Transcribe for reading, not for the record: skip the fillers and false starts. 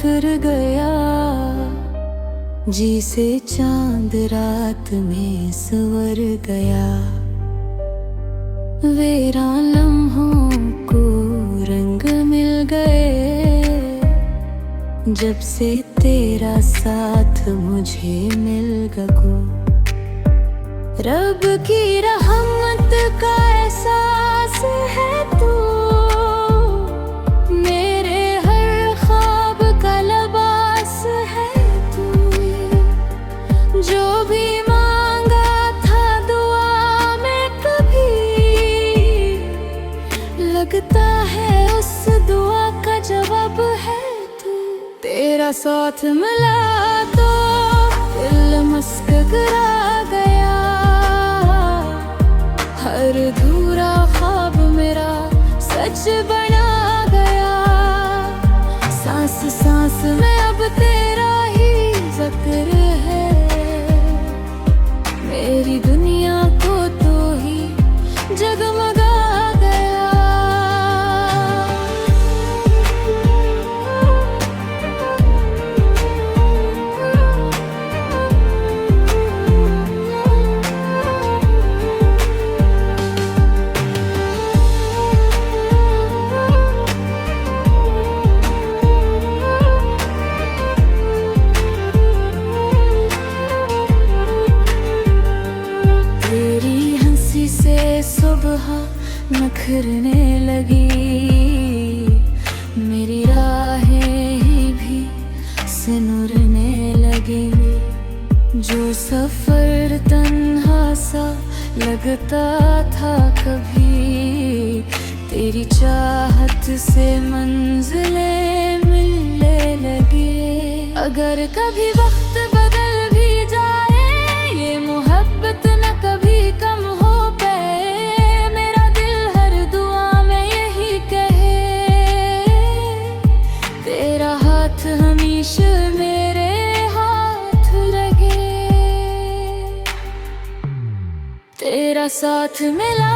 उतर गया, जी से चांद रात में संवर गया। वीरान लम्हों को रंग मिल गए, जब से तेरा साथ मुझे मिल गया। रब की रहमत का एहसास है तू, मेरे हर ख्वाब का लिबास है तू। जो भी मांगा था दुआ में कभी, लगता है उस दुआ का जवाब है तू। तेरा साथ मिला तो दिल मुस्कुरा गया, हर अधूरा ख्वाब मेरा सच बना गया। सांस सांस में अब तेरा ही जिक्र है, मेरी दुनिया को तो ही जगमगा गया। सुबह नखरने लगी, मेरी राहें भी सिनुरने लगी। जो सफर तन्हा सा लगता था कभी, तेरी चाहत से मंजिलें मिलने लगे। अगर कभी वक्त बदल भी जाए, ये मोहब्बत न कभी कम हो पाए। मेरा दिल हर दुआ में यही कहे, तेरा हाथ हमेशा मेरे हाथ लगे। तेरा साथ मिला